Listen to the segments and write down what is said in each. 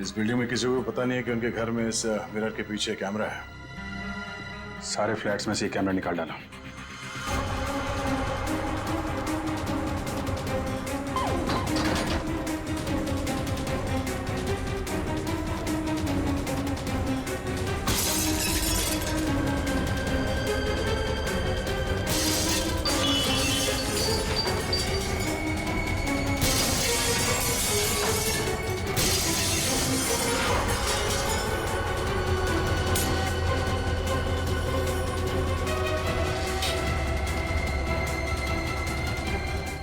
इस बिल्डिंग में किसी को पता नहीं है कि उनके घर में इस मिरर के पीछे कैमरा है। सारे फ्लैट्स में से ये कैमरा निकाल डाला।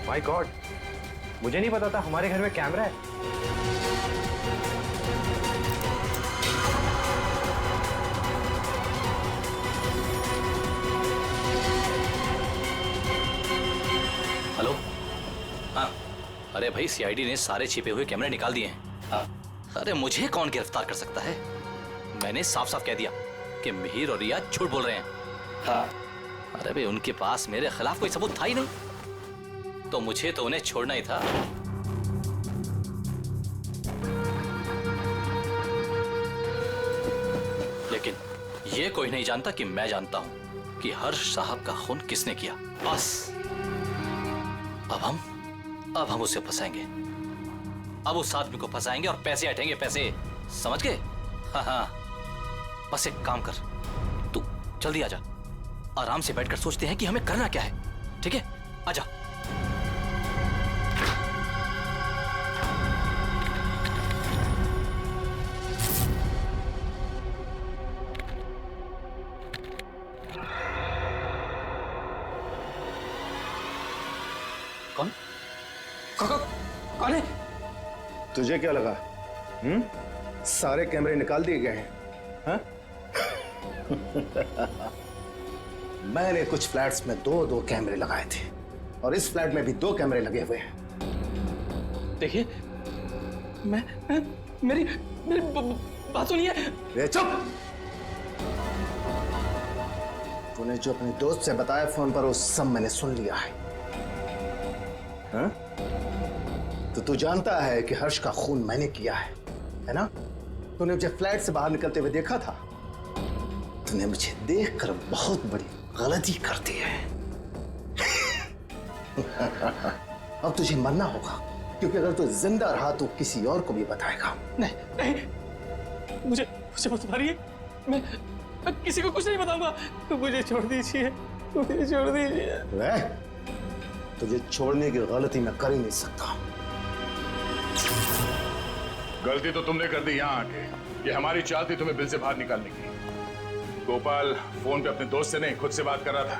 माय गॉड, मुझे नहीं पता था हमारे घर में कैमरा है। हेलो। हाँ, अरे भाई सीआईडी ने सारे छिपे हुए कैमरे निकाल दिए हैं। हाँ। अरे मुझे कौन गिरफ्तार कर सकता है? मैंने साफ साफ कह दिया कि मिहिर और रिया झूठ बोल रहे हैं। हाँ। अरे भाई उनके पास मेरे खिलाफ कोई सबूत था ही नहीं, तो मुझे तो उन्हें छोड़ना ही था। लेकिन ये कोई नहीं जानता कि मैं जानता हूं कि हर्ष साहब का खून किसने किया। बस अब हम उसे फंसाएंगे। अब उस आदमी को फंसाएंगे और पैसे हटेंगे, पैसे। समझ गए? हाँ हाँ, बस एक काम कर, तू जल्दी आजा। आराम से बैठकर सोचते हैं कि हमें करना क्या है। ठीक है, आजा। कौन? कौन है? तुझे क्या लगा? सारे कैमरे निकाल दिए गए हैं? हाँ? मैंने कुछ फ्लैट्स में दो कैमरे लगाए थे और इस फ्लैट में भी 2 कैमरे लगे हुए हैं। देखिए, मेरी बात सुनिए। रे चुप! तूने जो अपने दोस्त से बताया फोन पर वो सब मैंने सुन लिया है। हाँ? तो तू जानता है कि हर्ष का खून मैंने किया है ना? तूने मुझे फ्लैट से बाहर निकलते हुए देखा था। तूने मुझे देखकर बहुत बड़ी गलती कर दी है। अब तुझे मरना होगा, क्योंकि अगर तू जिंदा रहा तो किसी और को भी बताएगा। नहीं, मुझे मत मारिए। मैं किसी को कुछ नहीं बताऊंगा। मुझे छोड़ दीजिए, मुझे छोड़ दीजिए। तुझे छोड़ने की गलती मैं कर ही नहीं सकता। गलती तो तुमने कर दी यहाँ आके। ये हमारी चाल थी तुम्हें बिल से बाहर निकालने की। गोपाल फोन पे अपने दोस्त से नहीं खुद से बात कर रहा था।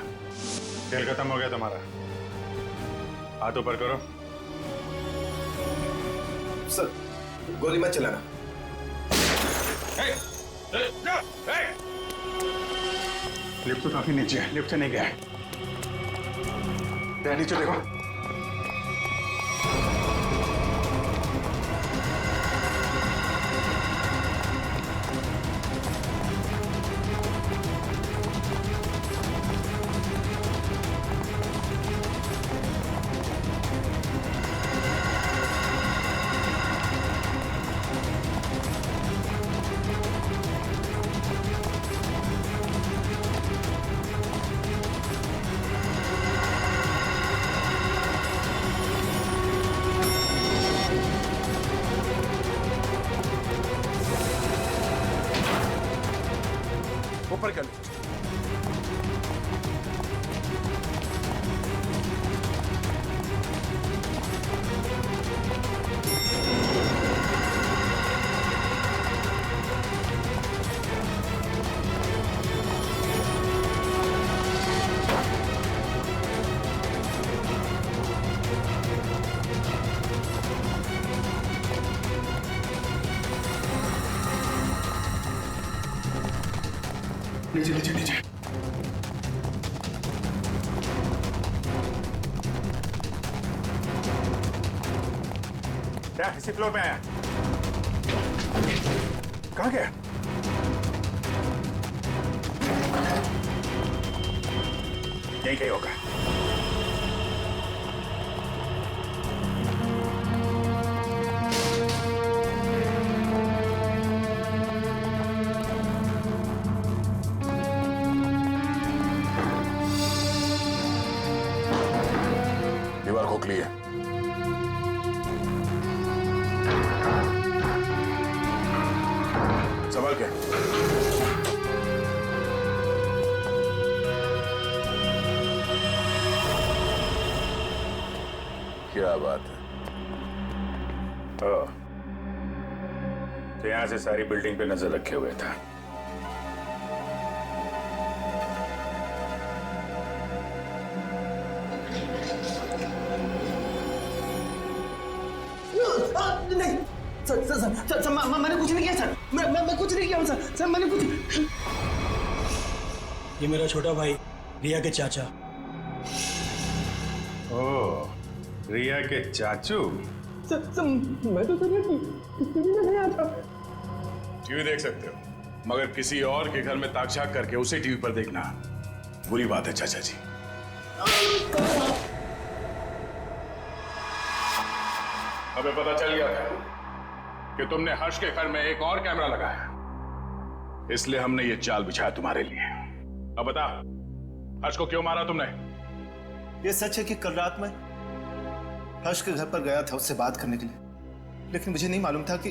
खेल खत्म हो गया तुम्हारा। हाथ ऊपर करो। सर, गोली मत चलाना। लिफ्ट तो काफी नीचे है, लिफ्ट से नहीं गया है। नीचे देखो। ऊपर कर। नीचे नीचे नीचे। क्या इसी फ्लोर में आया? कहाँ गया? यहीं कहीं होगा। ली है। संभाल के। क्या बात है? तो यहां से सारी बिल्डिंग पे नजर रखे हुए था। नहीं sir sir sir sir, sir मैंने कुछ नहीं किया सर। मैं कुछ नहीं किया हूँ सर। सर मैंने कुछ। ये मेरा छोटा भाई रिया के चाचा। ओह, रिया के चाचू। सर मैं तो सर टीवी में नहीं आता। टीवी देख सकते हो, मगर किसी और के घर में ताक-झाक करके उसे टीवी पर देखना बुरी बात है चाचा जी। हमें पता चल गया था कि तुमने हर्ष के घर में एक और कैमरा लगाया, इसलिए हमने ये चाल बिछाया तुम्हारे लिए। अब बता, हर्ष को क्यों मारा तुमने? ये सच है कि कल रात में हर्ष के घर पर गया था उससे बात करने के लिए, लेकिन मुझे नहीं मालूम था कि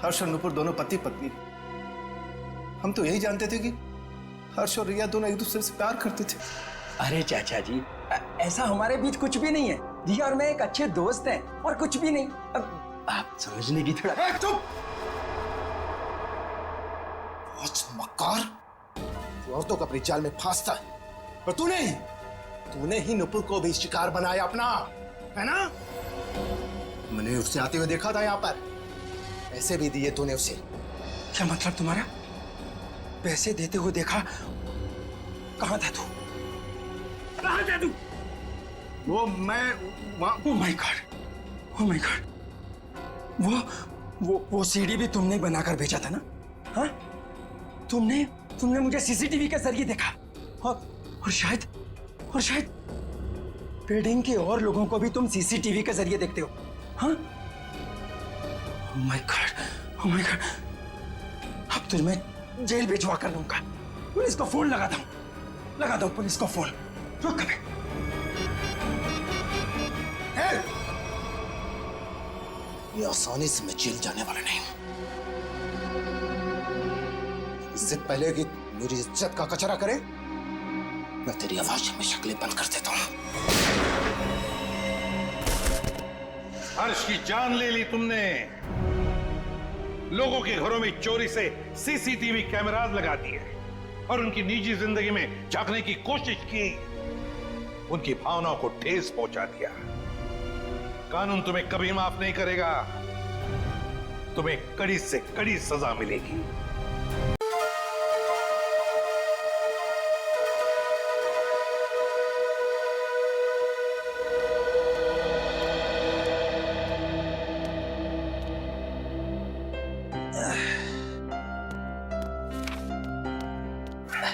हर्ष और नुपुर दोनों पति पत्नी। हम तो यही जानते थे कि हर्ष और रिया दोनों एक दूसरे से प्यार करते थे। अरे चाचा जी, ऐसा हमारे बीच कुछ भी नहीं है। रिया और मैं एक अच्छे दोस्त हैं और कुछ भी नहीं। अब आप समझने की थोड़ा। चुप! बहुत मक्कार, तू औरतों को अपनी जाल में फांसता है, और तूने ही नुपुर को भी शिकार बनाया अपना, है ना? मैंने उससे आते हुए देखा था यहाँ पर, पैसे भी दिए तूने उसे। क्या मतलब तुम्हारा? पैसे देते हुए देखा? कहाँ था तू? कहाँ था तू? वो मैं oh my God, oh my God. वो सीडी भी तुमने बनाकर भेजा था ना? हाँ? तुमने मुझे सीसीटीवी के जरिए देखा, और शायद बिल्डिंग के और लोगों को भी तुम सीसीटीवी के जरिए देखते हो। हाँ? Oh my God, oh my God. अब तुझे मैं जेल भिजवा कर दूंगा। पुलिस को फोन लगा दो पुलिस को फोन। रुक कभी। ये आसानी से मैं जेल जाने वाला नहीं। इससे पहले कि मेरी इज्जत का कचरा करे, मैं तेरी आवाज में शक्लें बंद कर देता हूँ। हर्ष की जान ले ली तुमने। लोगों के घरों में चोरी से सीसीटीवी कैमरास लगा दिए और उनकी निजी जिंदगी में झांकने की कोशिश की। उनकी भावनाओं को ठेस पहुंचा दिया। कानून तुम्हें कभी माफ नहीं करेगा। तुम्हें कड़ी से कड़ी सजा मिलेगी।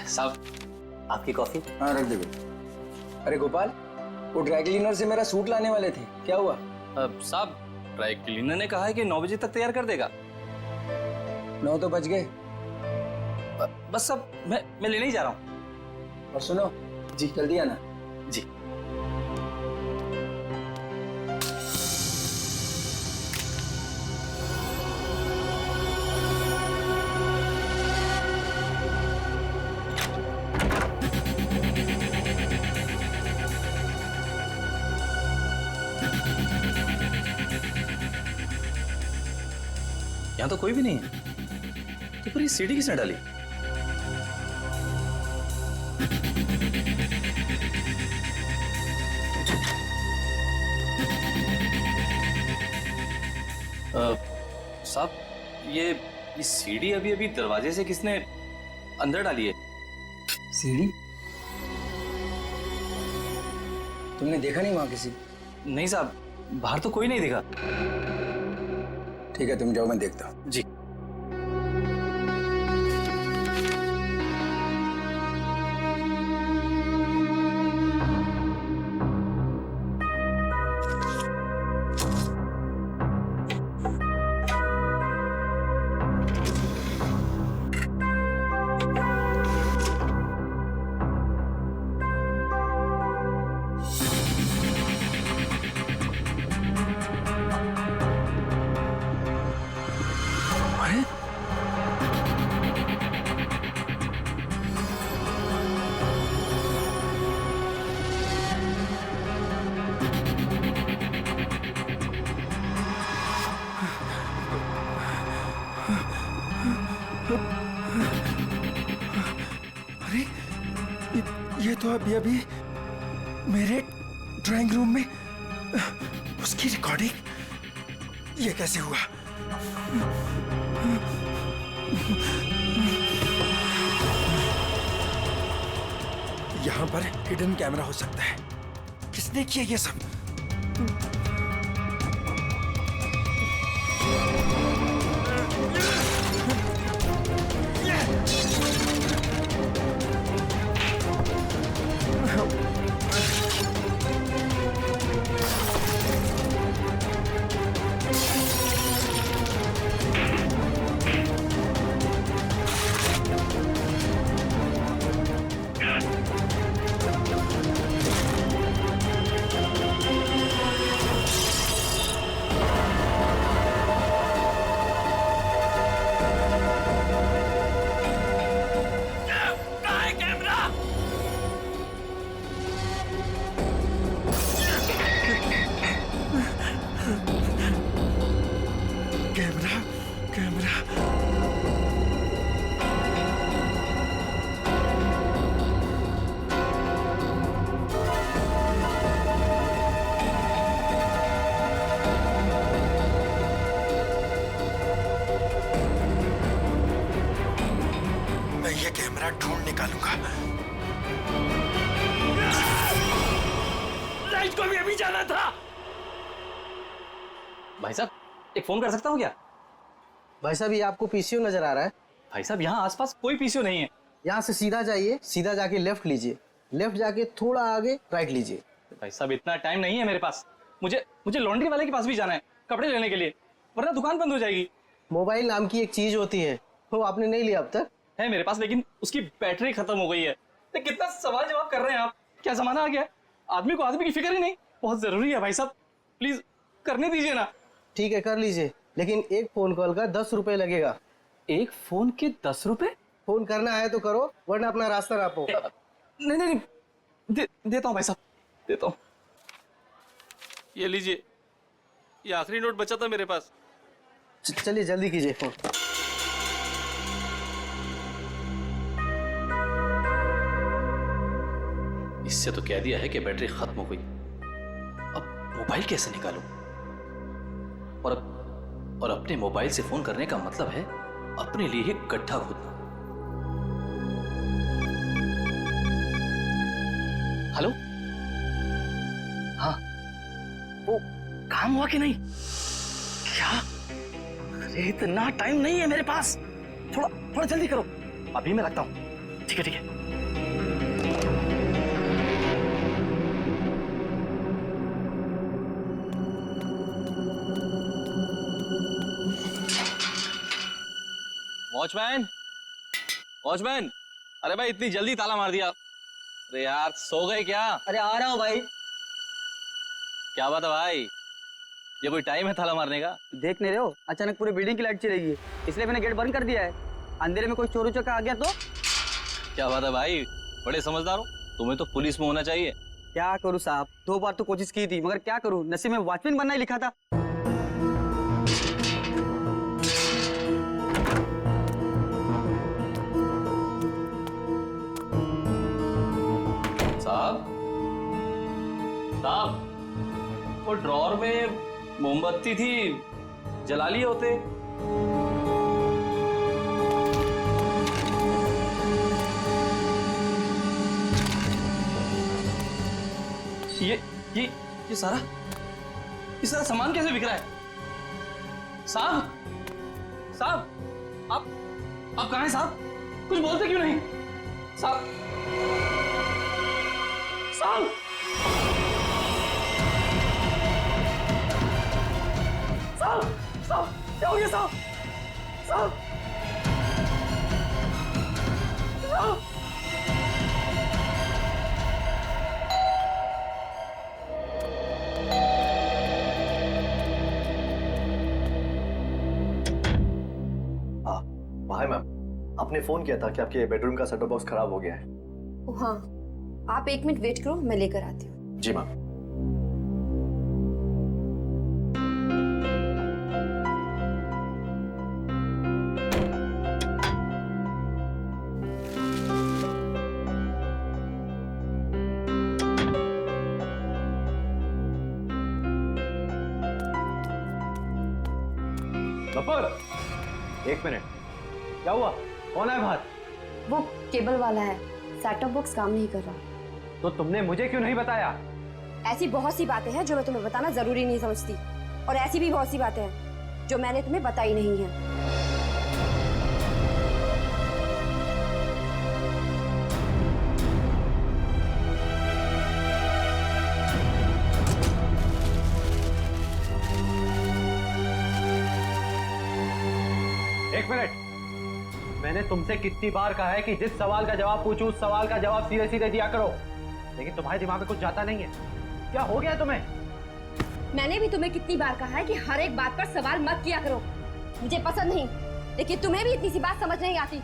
साहब, आपकी कॉफी। हाँ रख दे। अरे गोपाल, वो ड्राई क्लीनर से मेरा सूट लाने वाले थे, क्या हुआ? साहब, ड्राई क्लीनर ने कहा है कि 9 बजे तक तैयार कर देगा। 9 तो बज गए। बस अब मैं लेने ही जा रहा हूँ। और सुनो जी, जल्दी आना जी। यहाँ तो कोई भी नहीं है, तो फिर ये सीडी किसने डाली? साहब, ये सीडी अभी दरवाजे से किसने अंदर डाली है? सीढ़ी? तुमने देखा नहीं वहां किसी? नहीं साहब, बाहर तो कोई नहीं दिखा। ठीक है, तुम जाओ, मैं देखता हूँ। जी। तो अभी अभी मेरे ड्राइंग रूम में उसकी रिकॉर्डिंग, ये कैसे हुआ? यहां पर हिडन कैमरा हो सकता है। किसने किया ये सब? कैमरा कैमरा मैं ये कैमरा ढूंढ निकालूंगा। लाइट को भी अभी जाना था। भाई साहब, एक फोन कर सकता हूँ क्या? भाई साहब, ये आपको पीसीओ नजर आ रहा है? भाई साहब, यहाँ आसपास कोई पीसीओ नहीं है। यहाँ से सीधा जाइए, सीधा जाके लेफ्ट लीजिए, लेफ्ट जाके थोड़ा आगे राइट लीजिए। भाई साहब, इतना टाइम नहीं है मेरे पास। मुझे मुझे लॉन्ड्री वाले के पास भी जाना है कपड़े लेने के लिए, वरना दुकान बंद हो जाएगी। मोबाइल नाम की एक चीज होती है, वो आपने नहीं लिया अब तक? है मेरे पास, लेकिन उसकी बैटरी खत्म हो गई है। तो कितना सवाल जवाब कर रहे हैं आप? क्या जमाना आ गया है? आदमी को आदमी की फिक्र ही नहीं। बहुत जरूरी है भाई साहब, प्लीज करने दीजिए ना। ठीक है, कर लीजिए, लेकिन एक फोन कॉल का 10 रुपए लगेगा। एक फोन के 10 रुपए? फोन करना है तो करो, वरना अपना रास्ता नापो। नहीं नहीं नहीं, देता हूँ भाई साहब, देता हूँ। ये लीजिए, ये आखिरी नोट बचा था मेरे पास। चलिए जल्दी कीजिए फोन। इससे तो कह दिया है कि बैटरी खत्म हो गई। अब मोबाइल कैसे निकालूं? और अपने मोबाइल से फोन करने का मतलब है अपने लिए ही गड्ढा खोदना। हेलो, हाँ, वो काम हुआ कि नहीं? क्या? अरे इतना टाइम नहीं है मेरे पास, थोड़ा जल्दी करो। अभी मैं रखता हूँ। ठीक है ठीक है। वॉचमैन, वॉचमैन, अरे भाई इतनी जल्दी ताला मार दिया? अरे यार, सो गए क्या? अरे आ रहा हूँ भाई। क्या बात है भाई, ये कोई टाइम है ताला मारने का? देख नहीं रहे हो, अचानक पूरी बिल्डिंग की लाइट चली गई, इसलिए मैंने गेट बंद कर दिया है। अंधेरे में कोई चोर उचक्का आ गया तो? क्या बात है भाई, बड़े समझदार हो। तुम्हें तो पुलिस में होना चाहिए। क्या करूँ साहब, 2 बार तो कोशिश की थी, मगर क्या करूँ, नसीब में वॉचमैन बनना ही लिखा था। साहब, साहब, वो ड्रॉर में मोमबत्ती थी, जला लिए होते। ये सारा सामान कैसे बिक रहा है? साहब, साहब, आप कहाँ हैं साहब? कुछ बोलते क्यों नहीं? साहब, साहब, साहब, क्या हो गया साहब? साहब, साहब, हाय मैम, आपने फोन किया था कि आपके बेडरूम का सेटअप बॉक्स खराब हो गया है। हाँ, आप 1 मिनट वेट करो, मैं लेकर आती हूँ। जी मैम। गब्बर, एक मिनट, क्या हुआ? कौन है बाहर? वो केबल वाला है, सेट टॉप बॉक्स काम नहीं कर रहा। तो तुमने मुझे क्यों नहीं बताया? ऐसी बहुत सी बातें हैं जो मैं तुम्हें बताना जरूरी नहीं समझती, और ऐसी भी बहुत सी बातें हैं जो मैंने तुम्हें बताई नहीं है। एक मिनट, मैंने तुमसे कितनी बार कहा है कि जिस सवाल का जवाब पूछूं उस सवाल का जवाब सीधे सीधे दिया करो, लेकिन तुम्हारे दिमाग में कुछ जाता नहीं है। क्या हो गया तुम्हें? मैंने भी तुम्हें कितनी बार कहा है कि हर एक बात पर सवाल मत किया करो, मुझे पसंद नहीं, लेकिन तुम्हें भी इतनी सी बात समझ नहीं आती।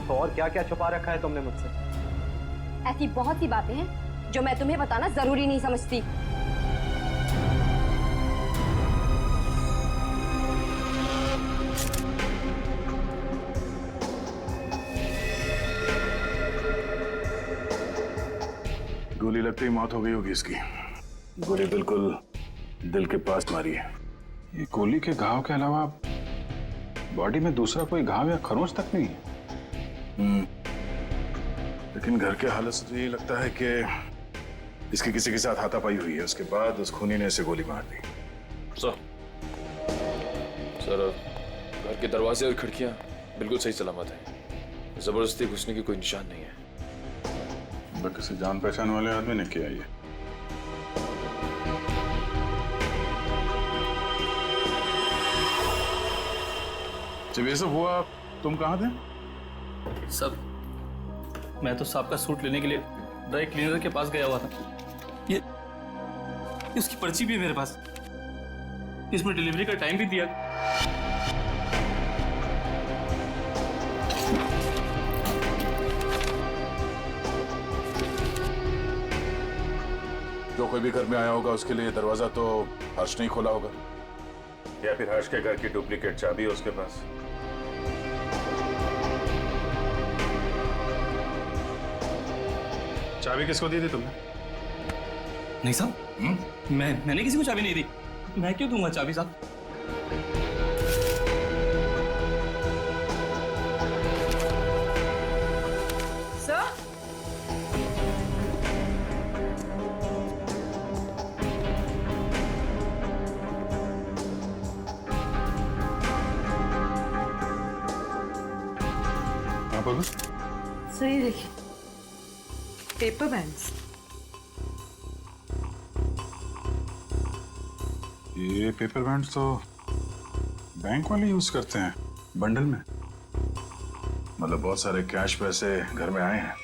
तो और क्या क्या छुपा रखा है तुमने मुझसे? ऐसी बहुत सी बातें हैं जो मैं तुम्हें बताना जरूरी नहीं समझती। गोली लगते ही मौत हो गई होगी इसकी। गोली बिल्कुल दिल के पास मारी है। ये गोली के घाव के अलावा बॉडी में दूसरा कोई घाव या खरोंच तक नहीं है। लेकिन घर के हालत से तो यही लगता है कि इसकी किसी के साथ हाथापाई हुई है, उसके बाद उस खूनी ने इसे गोली मार दी। सर, घर के दरवाजे और खिड़कियां बिल्कुल सही सलामत हैं। जबरदस्ती घुसने की कोई निशान नहीं है। किसी जान पहचान वाले आदमी ने किया ये। जब ये सब हुआ तुम कहाँ थे? सब, मैं तो साहब का सूट लेने के लिए ड्राई क्लीनर के पास गया हुआ था। ये उसकी पर्ची भी है मेरे पास, इसमें डिलीवरी का टाइम भी दिया। जो कोई भी घर में आया होगा उसके लिए दरवाजा तो हर्ष नहीं खोला होगा, या फिर हर्ष के घर की डुप्लीकेट चाबी है उसके पास। चाबी किसको दी थी तुमने? नहीं साहब, मैंने किसी को चाबी नहीं दी। मैं क्यों दूंगा चाबी साहब? सही देखिए, पेपर बैंड्स। ये पेपर बैंड्स तो बैंक वाले यूज करते हैं बंडल में। मतलब बहुत सारे कैश पैसे घर में आए हैं।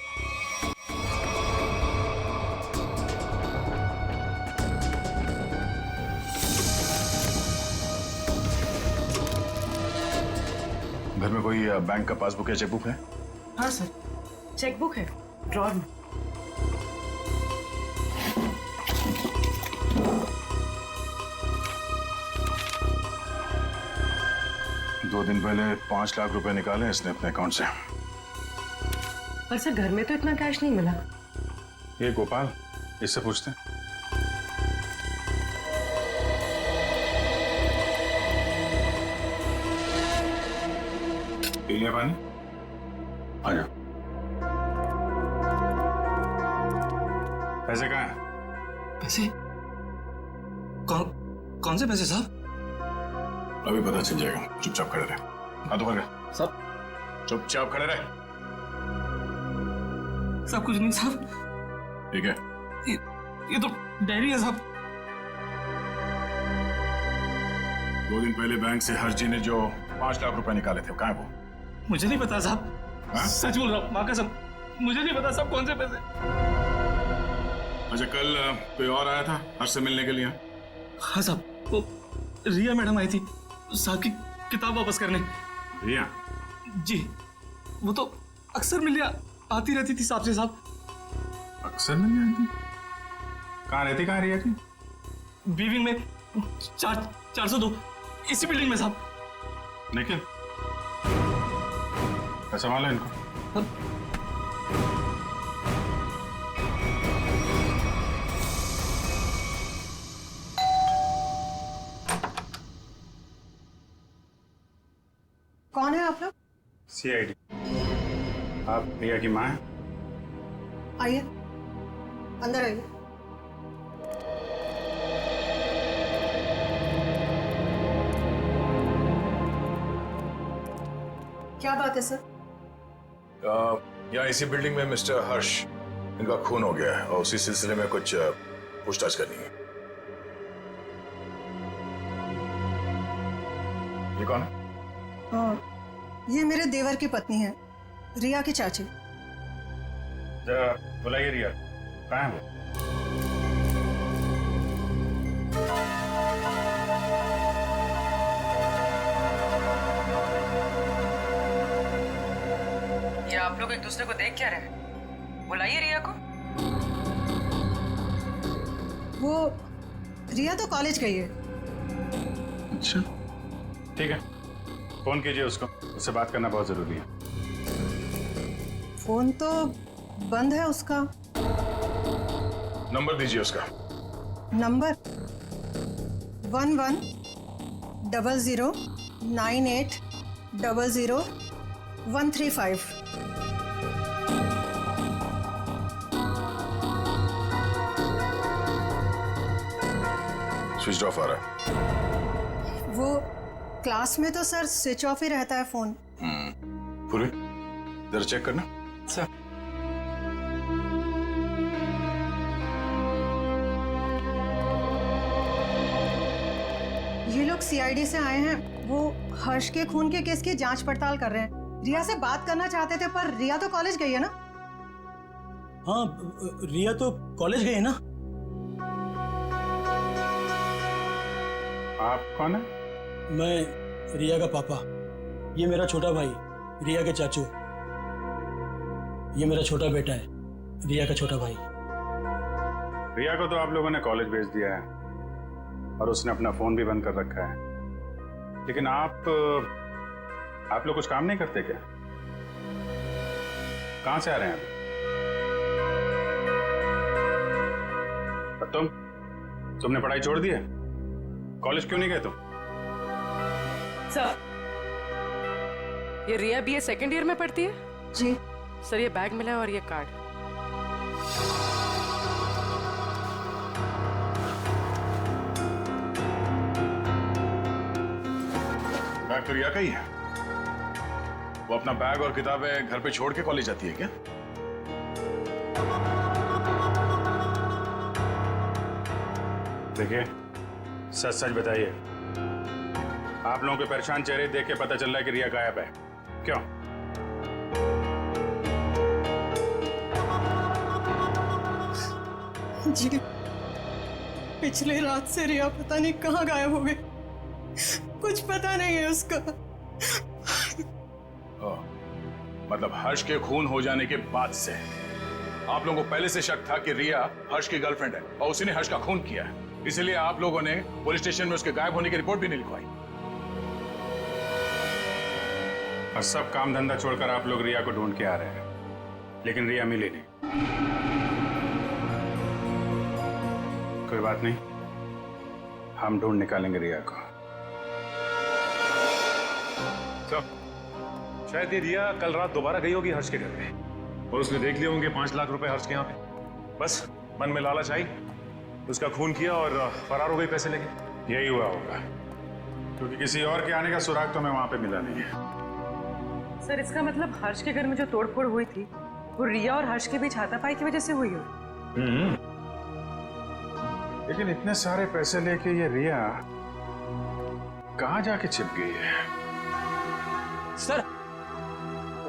घर में कोई बैंक का पासबुक या चेकबुक है? हाँ सर, चेकबुक है ड्रॉर में। दो दिन पहले 5 लाख रुपए निकाले इसने अपने अकाउंट से। पर सर घर में तो इतना कैश नहीं मिला। ये गोपाल, इससे पूछते हैं। पी लिया पानी? आ जाओ। पैसे कहाँ हैं? पैसे? कौन से पैसे साहब? अभी पता चल जाएगा, चुपचाप खड़े रहे। हाथ ऊपर कर। सब चुपचाप खड़े रहे। सब कुछ नहीं साहब। ठीक है। ये तो डायरी है साहब। 2 दिन पहले बैंक से हर्ष जी ने जो 5 लाख रुपए निकाले थे, कहाँ है वो? मुझे नहीं पता साहब। हाँ? सच बोल रहा हूँ, माँ कसम, मुझे नहीं पता साहब कौन से पैसे। अच्छा, कल कोई और आया था हर्ष से मिलने के लिए? हाँ साहब, वो रिया मैडम आई थी साहब की किताब वापस करने। रिया? जी, वो तो अक्सर मिलने आती रहती थी साहब से। साहब अक्सर मिलने आती? कहाँ रहती, कहाँ रिया की? बीविंग में 402, इसी बिल्डिंग में साहब। निखिल, संभालो इनको। कौन है आप लोग? सीआईडी। आप रिया की माँ हैं? आइए, अंदर आइए। क्या बात है सर? यहाँ इसी बिल्डिंग में मिस्टर हर्ष, इनका खून हो गया है और उसी सिलसिले में कुछ पूछताछ करनी है। ये कौन है? ये मेरे देवर की पत्नी है, रिया की चाची। जरा बुलाइए रिया, कहाँ है वो? ये आप लोग एक दूसरे को देख क्या रहे हैं? बुलाइए रिया को। वो रिया तो कॉलेज गई है। अच्छा, ठीक है, फोन कीजिए उसको, उससे बात करना बहुत जरूरी है। फोन तो बंद है उसका। नंबर दीजिए उसका। नंबर 110098000135। स्विच ऑफ आ रहा है। वो क्लास में तो सर स्विच ऑफ ही रहता है फोन। पूरी जरा चेक करना। सर, ये लोग सीआईडी से आए हैं। वो हर्ष के खून के केस की जांच पड़ताल कर रहे हैं। रिया से बात करना चाहते थे, पर रिया तो कॉलेज गई है ना। हाँ, रिया तो कॉलेज गई है ना। आप कौन है? मैं रिया का पापा, ये मेरा छोटा भाई रिया के चाचू, ये मेरा छोटा बेटा है रिया का छोटा भाई। रिया को तो आप लोगों ने कॉलेज भेज दिया है और उसने अपना फोन भी बंद कर रखा है, लेकिन आप लोग कुछ काम नहीं करते क्या? कहां से आ रहे हैं आप? तुमने पढ़ाई छोड़ दी है? कॉलेज क्यों नहीं गए तुम? सर, ये रिया बीए सेकंड ईयर में पढ़ती है। जी सर, ये बैग मिला है और ये कार्ड। बैग तो रिया का ही है। वो अपना बैग और किताबें घर पे छोड़ के कॉलेज जाती है क्या? देखिए, सच सच बताइए, आप लोगों के परेशान चेहरे देख के पता चल रहा है कि रिया गायब है। क्यों? जी, पिछले रात से रिया पता नहीं कहाँ गायब हो गई। कुछ पता नहीं है उसका। मतलब हर्ष के खून हो जाने के बाद से आप लोगों को पहले से शक था कि रिया हर्ष की गर्लफ्रेंड है और उसी ने हर्ष का खून किया है, इसलिए आप लोगों ने पुलिस स्टेशन में उसके गायब होने की रिपोर्ट भी नहीं लिखवाई। और सब काम धंधा छोड़कर आप लोग रिया को ढूंढ के आ रहे हैं, लेकिन रिया मिली नहीं। कोई बात नहीं, हम ढूंढ निकालेंगे रिया को। शायद ये रिया कल रात दोबारा गई होगी हर्ष के घर पे और उसने देख लिए होंगे 5 लाख रुपए हर्ष के यहाँ पे। बस मन में लालच आई, उसका खून किया और फरार हो गई पैसे लेके। यही हुआ होगा, क्योंकि किसी और के आने का सुराग तो हमें वहां पे मिला नहीं है। सर, इसका मतलब हर्ष के घर में जो तोड़फोड़ हुई थी वो रिया और हर्ष के बीच हाथापाई की वजह से हुई हो। लेकिन इतने सारे पैसे लेके ये रिया कहाँ जाके छिप गई है? सर,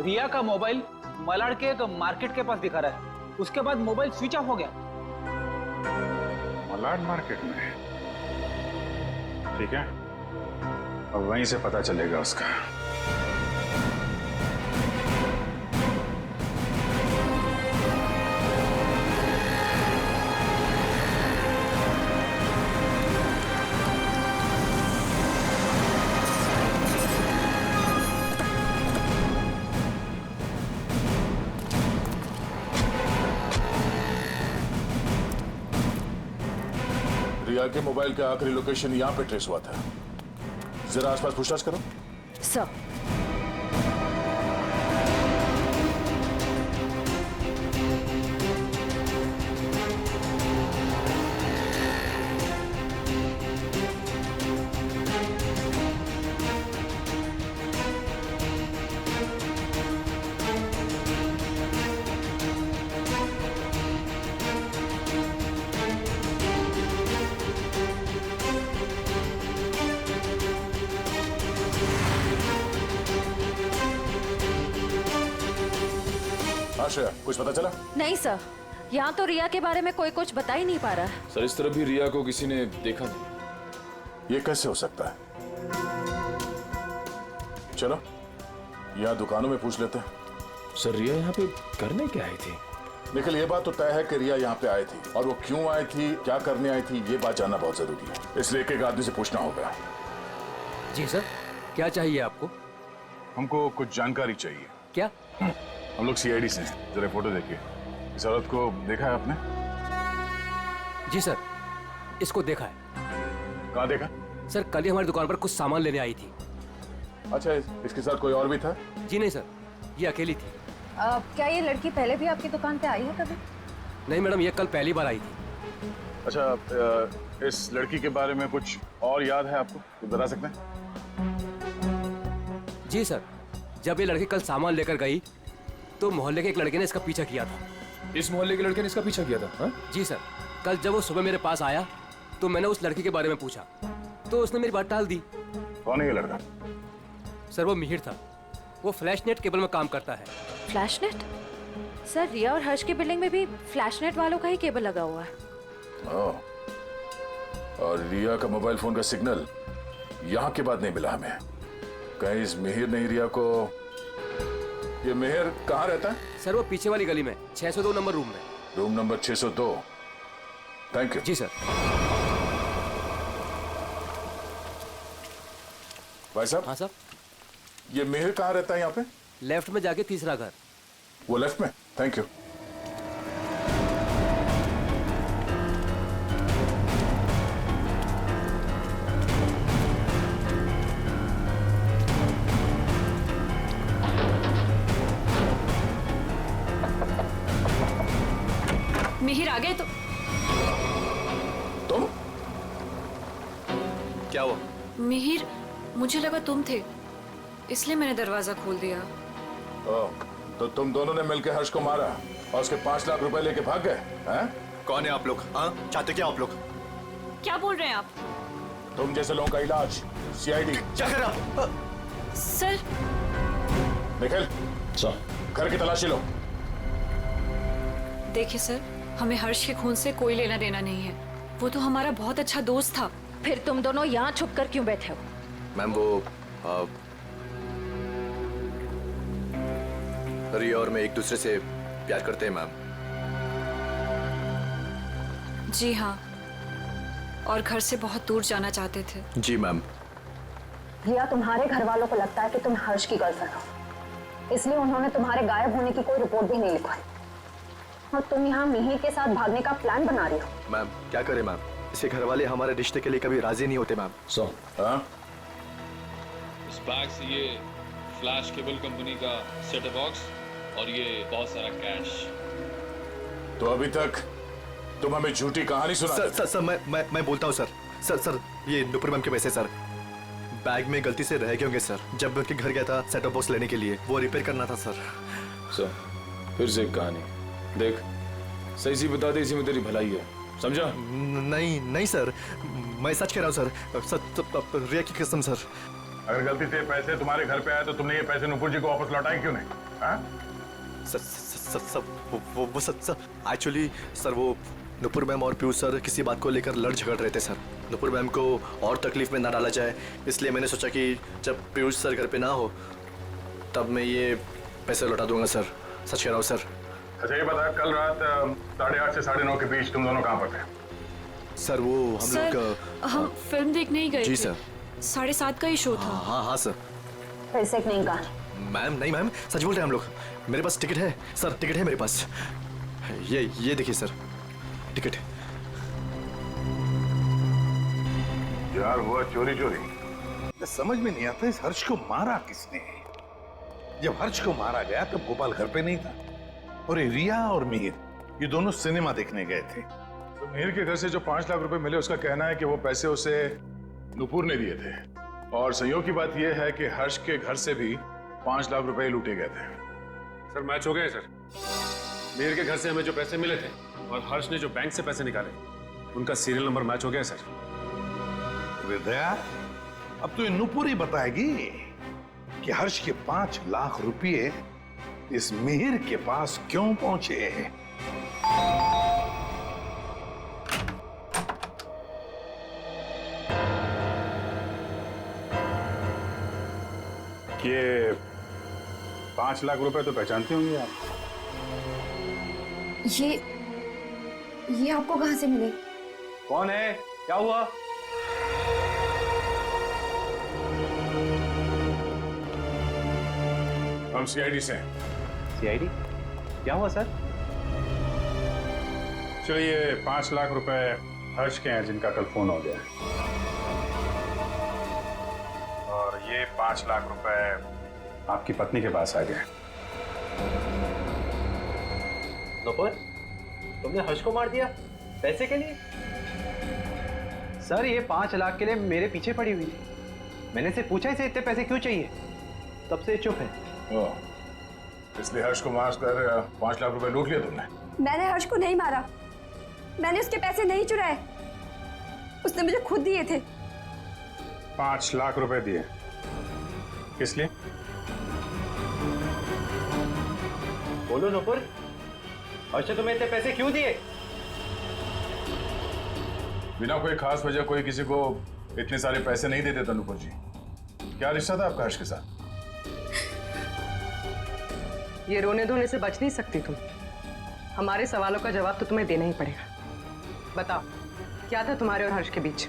रिया का मोबाइल मलाड के एक मार्केट के पास दिखा रहा है, उसके बाद मोबाइल स्विच ऑफ हो गया। मलाड मार्केट में? ठीक है, अब वहीं से पता चलेगा उसका। रिया के मोबाइल का आखिरी लोकेशन यहाँ पे ट्रेस हुआ था। जरा आसपास पूछताछ करो। सर, हाँ श्रेया, कुछ पता चला? नहीं सर, यहाँ तो रिया के बारे में कोई कुछ बता ही नहीं पा रहा है। सर इस तरफ भी रिया को किसी ने देखा नहीं। ये कैसे हो सकता है? चलो यहाँ दुकानों में पूछ लेते हैं। सर रिया यहाँ पे करने क्या आई थी? निखिल, ये बात तो तय है कि रिया यहाँ पे आई थी, और वो क्यों आई थी, क्या करने आई थी, ये बात जानना बहुत जरूरी है। इसलिए एक एक आदमी से पूछना होगा। जी सर, क्या चाहिए आपको? हमको कुछ जानकारी चाहिए। क्या? हम लोग सीआईडी से। जरा फोटो देखिए। इस औरत को देखा है आपने? जी सर, इसको देखा है। कहाँ देखा? सर कल ही हमारी दुकान पर कुछ सामान लेने आई थी। अच्छा, इसके साथ कोई और भी था? जी नहीं सर, ये अकेली थी। क्या ये लड़की पहले भी आपकी दुकान पे आई है कभी? नहीं मैडम, ये कल पहली बार आई थी। अच्छा, इस लड़की के बारे में कुछ और याद है आपको? कुछ बता सकते हैं? जी सर, जब ये लड़की कल सामान लेकर गई तो मोहल्ले के एक लड़के ने इसका पीछा किया था। इस मोहल्ले के लड़के ने इसका पीछा किया था? हा? जी सर, कल जब वो सुबह मेरे पास आया तो मैंने उस लड़की के बारे में पूछा तो उसने मेरी बात टाल दी। कौन है ये लड़का? सर वो मिहिर था, वो फ्लैश नेट केबल में काम करता है। Flash net? सर रिया और हर्ष की बिल्डिंग में भी फ्लैश नेट वालों का ही केबल लगा हुआ है। और रिया का मोबाइल फोन का सिग्नल यहाँ के बाद नहीं मिला हमें। कहीं इस मिहिर ने रिया को... ये मिहिर कहाँ रहता है? सर वो पीछे वाली गली में 602 नंबर रूम में। Room number 602। Thank you. जी सर। भाई साहब। हाँ सर। ये मिहिर कहाँ रहता है यहाँ पे? लेफ्ट में जाके तीसरा घर। वो लेफ्ट में? Thank you. मिहिर आ गए तो? तुम? क्या हुआ? मिहिर, मुझे लगा तुम थे, इसलिए मैंने दरवाजा खोल दिया। तो तुम दोनों ने मिलकर हर्ष को मारा और उसके 5 लाख रुपए लेके भाग गए हैं? कौन है आप लोग? हाँ, चाहते क्या आप लोग? क्या बोल रहे हैं आप? तुम जैसे लोगों का इलाज सीआईडी। क्या कर रहे आप? सर। निखिल, घर की तलाशी लो। देखिए सर, हमें हर्ष के खून से कोई लेना देना नहीं है, वो तो हमारा बहुत अच्छा दोस्त था। फिर तुम दोनों यहाँ छुप कर क्यों बैठे हो? मैम वो रिया और मैं एक दूसरे से प्यार करते हैं मैम। जी हाँ, और घर से बहुत दूर जाना चाहते थे। जी मैम। रिया, तुम्हारे घर वालों को लगता है कि तुम हर्ष की गर्लफ्रेंड हो, इसलिए उन्होंने तुम्हारे गायब होने की कोई रिपोर्ट भी नहीं लिखवाई, और तुम यहाँ मिहिर के साथ भागने का प्लान बना रही हो। मैम क्या करें मैम, इसके घर वाले हमारे रिश्ते के लिए कभी राजी नहीं होते मैम। इस बैग से ये फ्लैश केबल कंपनी का सेटअप बॉक्स और ये बहुत सारा कैश। तो अभी तक तुम हमें झूठी कहानी सुना। सर मैं बोलता हूँ सर ये नुपुर मैम के पैसे सर बैग में गलती से रह गए होंगे सर। जब मैं उनके घर गया था सेटअप बॉक्स लेने के लिए, वो रिपेयर करना था सर। फिर से एक कहानी देख, सही सी बता दे, इसी में तेरी भलाई है, समझा? नहीं सर, मैं सच कह रहा हूँ सर, रिया की कसम सर। अगर गलती से पैसे तुम्हारे घर पे आए तो तुमने ये पैसे नुपुर जी को वापस लौटाए क्यों नहीं? सर एक्चुअली सर वो नुपुर मैम और पीयूष सर किसी बात को लेकर लड़ झगड़ रहे थे सर। नुपुर मैम को और तकलीफ में ना डाला जाए, इसलिए मैंने सोचा कि जब पीयूष सर घर पे ना हो तब मैं ये पैसे लौटा दूंगा सर। सच कह रहा हूँ सर। अच्छा ये बता, कल रात 8:30 से 9:30 के बीच तुम दोनों कहाँ पर थे? सर वो हम लोग हम फिल्म देखने ही गए जी थे। सर। 7:30 का ही शो था। हाँ सर। पैसे नहीं कहा? मैम नहीं मैम, सच बोल रहे हैं हम लोग। मेरे पास टिकट है सर, टिकट है मेरे पास। ये देखिए सर, टिकट। यार हुआ चोरी। समझ में नहीं आता इस हर्ष को मारा किसने? जब हर्ष को मारा गया तब गोपाल घर पे नहीं था, और ये रिया और मिहिर ये दोनों सिनेमा देखने गए थे। तो मिहिर के घर से जो 5 लाख रुपए मिले, उसका कहना है कि वो पैसे उसे नुपुर ने दिए थे, और संयोग की बात यह है कि हर्ष के घर से भी 5 लाख रुपए लूटे गए थे। सर मैच हो गए सर। मिहिर के घर से हमें जो पैसे मिले थे और हर्ष ने जो बैंक से पैसे निकाले, उनका सीरियल नंबर मैच हो गया सर। विद्या, अब तो ये नुपुर ही बताएगी कि हर्ष के 5 लाख रुपये इस मिहिर के पास क्यों पहुंचे? ये 5 लाख रुपए तो पहचानती होंगी आप। ये आपको कहां से मिले? कौन है? क्या हुआ? हम सीआईडी से हैं। सीआईडी? क्या हुआ सर? चलिए 5 लाख रुपए हर्ष के हैं जिनका कल फोन हो गया, और ये 5 लाख रुपए आपकी पत्नी के पास आ गए। नुपुर, तुमने हर्ष को मार दिया पैसे के लिए? सर ये 5 लाख के लिए मेरे पीछे पड़ी हुई थी। मैंने से पूछा इसे इतने पैसे क्यों चाहिए, तब से चुप है। इसलिए हर्ष को मारकर 5 लाख रुपए लूट लिया तुमने? मैंने हर्ष को नहीं मारा, मैंने उसके पैसे नहीं चुराए, उसने मुझे खुद दिए थे। 5 लाख रुपए दिए किस लिए? बोलो नुपुर, हर्ष ने तुम्हें इतने पैसे क्यों दिए? बिना कोई खास वजह कोई किसी को इतने सारे पैसे नहीं देते था नुपुर जी। क्या रिश्ता था आपका हर्ष के साथ? ये रोने धोने से बच नहीं सकती तुम। हमारे सवालों का जवाब तो तुम्हें देना ही पड़ेगा। बताओ, क्या था तुम्हारे और हर्ष के बीच?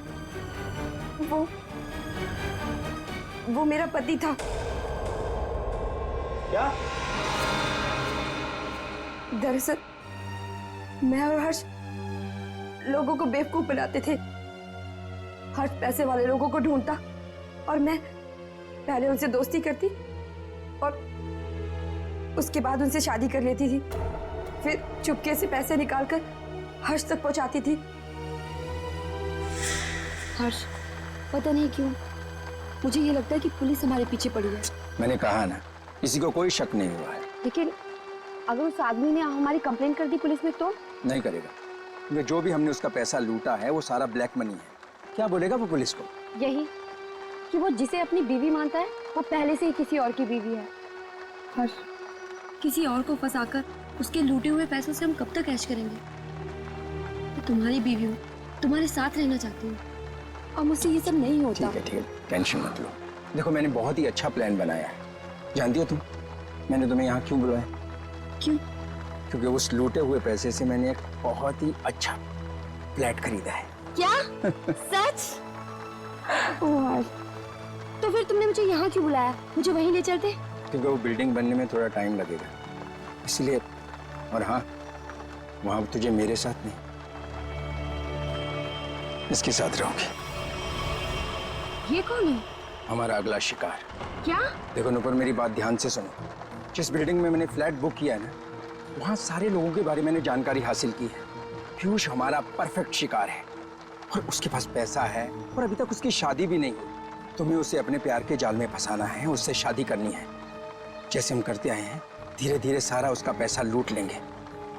वो मेरा पति था। क्या? दरअसल मैं और हर्ष लोगों को बेवकूफ बनाते थे। हर्ष पैसे वाले लोगों को ढूंढता और मैं पहले उनसे दोस्ती करती और उसके बाद उनसे शादी कर लेती थी। फिर चुपके से पैसे निकालकर हर्ष तक पहुंचाती थी। हर्ष, पता नहीं क्यों मुझे ये लगता है कि पुलिस हमारे पीछे पड़ी है। मैंने कहा ना, किसी को कोई शक नहीं हुआ है। लेकिन अगर उस आदमी ने हमारी कंप्लेंट कर दी पुलिस में तो? नहीं करेगा, क्योंकि जो भी हमने उसका पैसा लूटा है वो सारा ब्लैक मनी है। क्या बोलेगा वो पुलिस को? यही कि वो जिसे अपनी बीवी मानता है वो पहले से ही किसी और की बीवी है। हर्ष, किसी और को फंसाकर उसके लूटे हुए पैसों से हम कब तक ऐश करेंगे? मैं तुम्हारी बीवी हूँ, तुम्हारे साथ रहना चाहती हूँ और मुझसे ये सब नहीं होता। ठीक है, टेंशन मत लो। देखो, मैंने बहुत ही अच्छा प्लान बनाया है। जानती हो तुम, मैंने तुम्हें यहाँ क्यों बुलाया? क्यों? क्योंकि उस लूटे हुए पैसे से मैंने एक बहुत ही अच्छा फ्लैट खरीदा है। क्या? सच? ओह हर्ष, तो फिर तुमने मुझे यहाँ क्यों बुलाया? मुझे वहीं ले चलते। क्योंकि वो बिल्डिंग बनने में थोड़ा टाइम लगेगा, इसलिए। और हाँ, वहां तुझे मेरे साथ नहीं, इसके साथ रहोगे। ये कौन है? हमारा अगला शिकार। क्या? देखो नुपुर, मेरी बात ध्यान से सुनो। जिस बिल्डिंग में मैंने फ्लैट बुक किया है ना, वहां सारे लोगों के बारे में मैंने जानकारी हासिल की है। पीयूष हमारा परफेक्ट शिकार है और उसके पास पैसा है और अभी तक उसकी शादी भी नहीं हुई। तुम्हें उसे अपने प्यार के जाल में फंसाना है, उससे शादी करनी है। जैसे हम करते आए हैं, धीरे धीरे सारा उसका पैसा लूट लेंगे।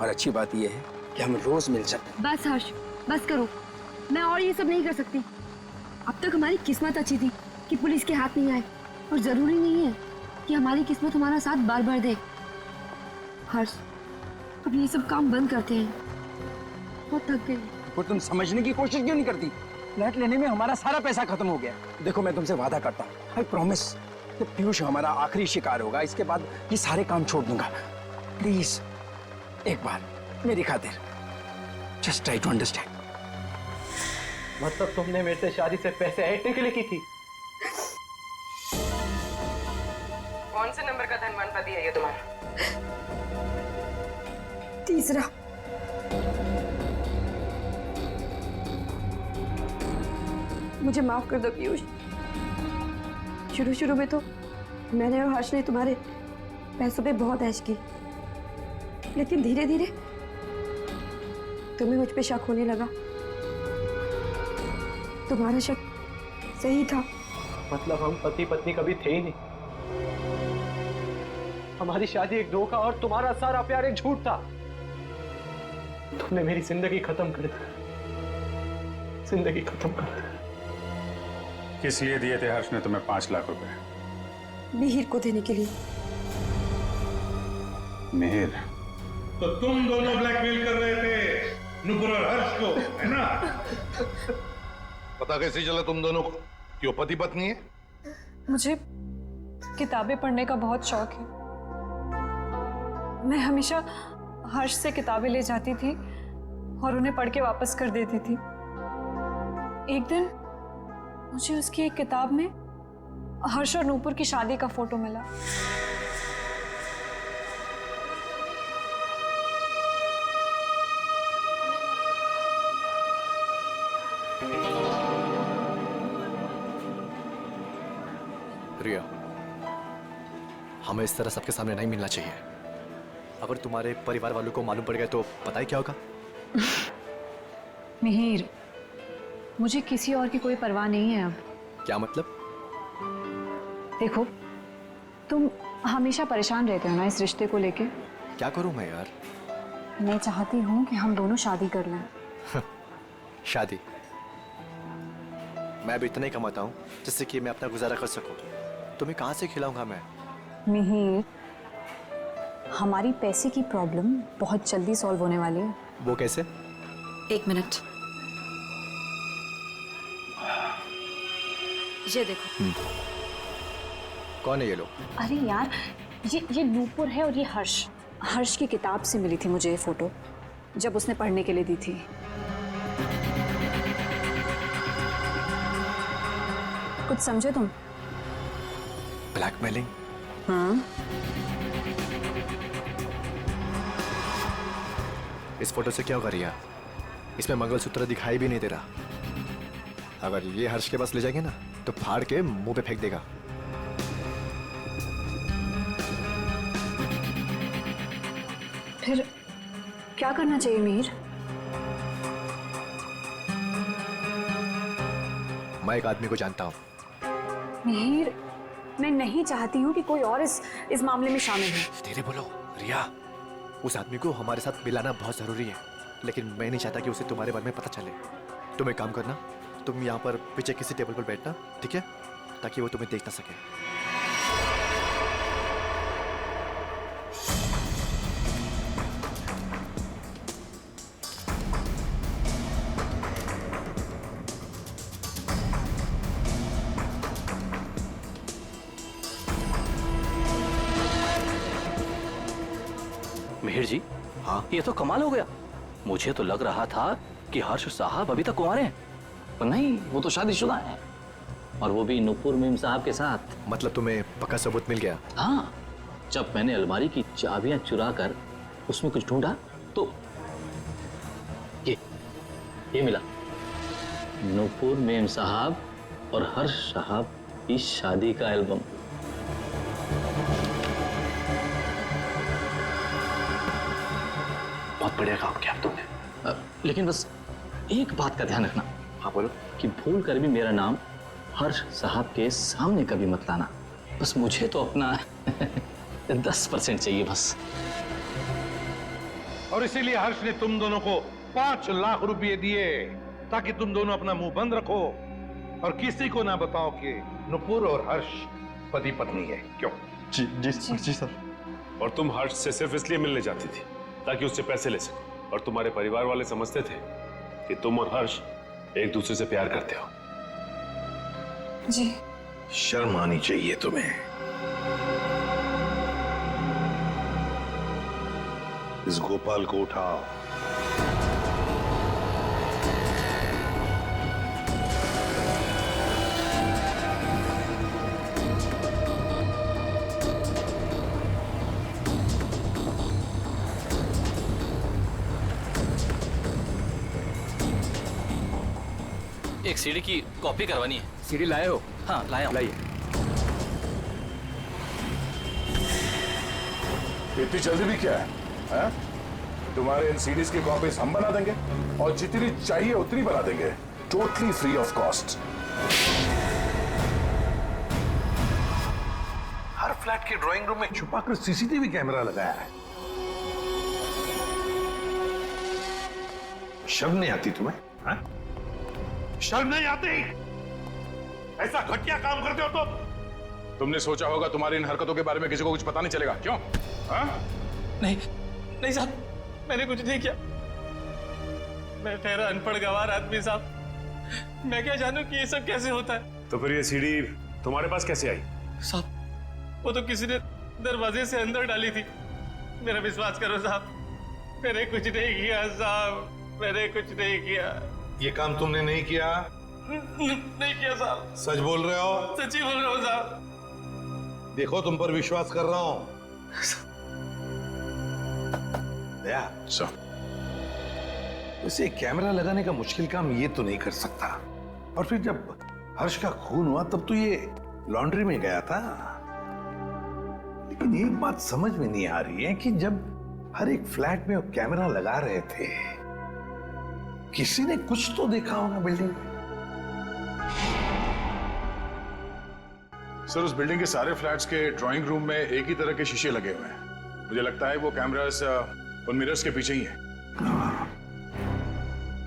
और अच्छी बात यह है कि हम रोज मिल सकते हैं। बस हर्ष, बस करो। मैं और ये सब नहीं कर सकती। अब तक हमारी किस्मत अच्छी थी कि पुलिस के हाथ नहीं आए, और जरूरी नहीं है कि हमारी किस्मत हमारा साथ बार बार दे। हर्ष, अब ये सब काम बंद करते हैं, बहुत थक गई। वो तुम समझने की कोशिश क्यों नहीं करती? फ्लैट लेने में हमारा सारा पैसा खत्म हो गया। देखो, मैं तुमसे वादा करता हूँ, आई प्रॉमिस, कि पीयूष हमारा आखिरी शिकार होगा। इसके बाद ये सारे काम छोड़ दूंगा। प्लीज एक बार मेरी खातिर जस्ट ट्राई टू अंडरस्टैंड। मतलब तुमने मेरे से शादी से पैसे ऐंठने के लिए की थी? कौन से नंबर का धनवान पति है ये तुम्हारा? तीसरा। मुझे माफ कर दो पीयूष। शुरू में तो मैंने और हर्ष ने तुम्हारे पैसों पे बहुत ऐश की, लेकिन धीरे धीरे तुम्हें मुझ पे शक होने लगा। तुम्हारा शक सही था। मतलब हम पति पत्नी कभी थे ही नहीं। हमारी शादी एक धोखा और तुम्हारा सारा प्यार एक झूठ था। तुमने मेरी जिंदगी खत्म कर दी, जिंदगी खत्म कर दी। किस लिए दिए थे हर्ष ने तुम्हें 5 लाख रुपए? मिहिर को देने के लिए। मिहिर, तो तुम दोनों ब्लैकमेल कर रहे थे नुपुर और हर्ष को, है ना? पता कैसे चला तुम दोनों को कि वो पति पत्नी है? मुझे किताबें पढ़ने का बहुत शौक है। मैं हमेशा हर्ष से किताबें ले जाती थी और उन्हें पढ़ के वापस कर देती थी। एक दिन मुझे उसकी एक किताब में हर्ष और नूपुर की शादी का फोटो मिला। रिया, हमें इस तरह सबके सामने नहीं मिलना चाहिए। अगर तुम्हारे परिवार वालों को मालूम पड़ गया तो पता ही क्या होगा? मिहिर, मुझे किसी और की कोई परवाह नहीं है अब। क्या मतलब? देखो, तुम हमेशा परेशान रहते हो ना इस रिश्ते को लेके। क्या करूं मैं यार? मैं चाहती हूँ कि हम दोनों शादी कर लें। शादी? मैं भी इतना ही कमाता हूँ जिससे कि मैं अपना गुजारा कर सकूं। तुम्हें कहाँ से खिलाऊंगा मैं? मिहिर, हमारी पैसे की प्रॉब्लम बहुत जल्दी सॉल्व होने वाली है। वो कैसे? एक मिनट, ये देखो। कौन है ये लोग? अरे यार, ये नूपुर है और ये हर्ष। हर्ष की किताब से मिली थी मुझे ये फोटो, जब उसने पढ़ने के लिए दी थी। कुछ समझे तुम? ब्लैकमेलिंग? हाँ। इस फोटो से क्या होगा रिया? इसमें मंगलसूत्र दिखाई भी नहीं दे रहा। अगर ये हर्ष के पास ले जाएंगे ना तो फाड़ के मुंह पे फेंक देगा। फिर क्या करना चाहिए मिहिर? मैं एक आदमी को जानता हूँ। मिहिर, मैं नहीं चाहती हूँ कि कोई और इस मामले में शामिल हो। धीरे बोलो रिया। उस आदमी को हमारे साथ मिलाना बहुत जरूरी है, लेकिन मैं नहीं चाहता कि उसे तुम्हारे बारे में पता चले। तुम एक काम करना, तुम यहाँ पर पीछे किसी टेबल पर बैठना, ठीक है? ताकि वो तुम्हें देख ना सके। मिहिर जी, हाँ, ये तो कमाल हो गया। मुझे तो लग रहा था कि हर्ष साहब अभी तक कुंवारे हैं। पर नहीं, वो तो शादीशुदा है, और वो भी नुपुर मीम साहब के साथ। मतलब तुम्हें पक्का सबूत मिल गया? हाँ, जब मैंने अलमारी की चाबियां चुरा कर उसमें कुछ ढूंढा तो ये मिला। नुपुर मीम साहब और हर्ष साहब की शादी का एल्बम। बहुत बढ़िया काम किया तुमने। लेकिन बस एक बात का ध्यान रखना। हाँ बोलो। कि भूल कर भी मेरा नाम हर्ष साहब के सामने कभी मत लाना। बस मुझे तो अपना 10% चाहिए बस। और इसीलिए हर्ष ने तुम दोनों को 5 लाख रुपए दिए ताकि तुम दोनों अपना मुंह बंद रखो और किसी को ना बताओ कि नुपुर और हर्ष पति पत्नी है। क्यों? जी जी जी सर। और तुम हर्ष से सिर्फ इसलिए मिलने जाती थी ताकि उससे पैसे ले सको, और तुम्हारे परिवार वाले समझते थे कि तुम और हर्ष एक दूसरे से प्यार करते हो। जी। शर्म आनी चाहिए तुम्हें। इस गोपाल को उठाओ। एक सीडी की कॉपी करवानी है। सीडी लाए हो? हाँ, लाया हूं। लाइए। इतनी जल्दी भी क्या है? हाँ? तुम्हारे इन सीडीज की कॉपीज हम बना देंगे और जितनी चाहिए उतनी बना देंगे, totally free of cost. Her flat के ड्राइंग रूम में छुपाकर सीसीटीवी कैमरा लगाया है। शर्म नहीं आती तुम्हें? हाँ? शर्म नहीं आती? ऐसा घटिया काम करते हो तुम? तुमने सोचा होगा तुम्हारी इन हरकतों के बारे में किसी को कुछ पता नहीं चलेगा, क्यों? हाँ? नहीं नहीं साहब, मैंने कुछ नहीं किया। मैं ठहरा अनपढ़ गवार आदमी साहब, मैं क्या जानूं कि ये सब कैसे होता है। तो फिर ये सीढ़ी तुम्हारे पास कैसे आई? साहब वो तो किसी ने दरवाजे से अंदर डाली थी। मेरा विश्वास करो साहब, मैंने कुछ नहीं किया साहब, मैंने कुछ नहीं किया। ये काम तुमने नहीं किया? नहीं किया साहब। सच बोल रहे हो? सच्ची बोल रहा हूँ साहब। देखो तुम पर विश्वास कर रहा हूं। दया, उसे कैमरा लगाने का मुश्किल काम ये तो नहीं कर सकता। और फिर जब हर्ष का खून हुआ तब तो ये लॉन्ड्री में गया था। लेकिन एक बात समझ में नहीं आ रही है कि जब हर एक फ्लैट में वो कैमरा लगा रहे थे, किसी ने कुछ तो देखा होगा बिल्डिंग में। सर, उस बिल्डिंग के सारे फ्लैट्स के ड्राइंग रूम में एक ही तरह के शीशे लगे हुए हैं। मुझे लगता है वो कैमरास उन मिरर्स के पीछे ही है।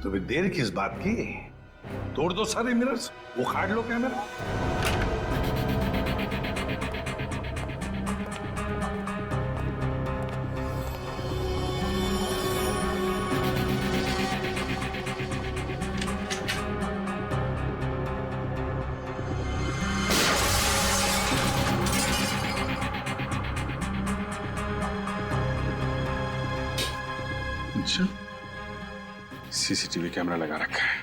तो फिर देर किस बात की? तोड़ दो सारे मिरर्स, उखाड़ लो कैमरा। अच्छा, सीसीटीवी कैमरा लगा रखा है।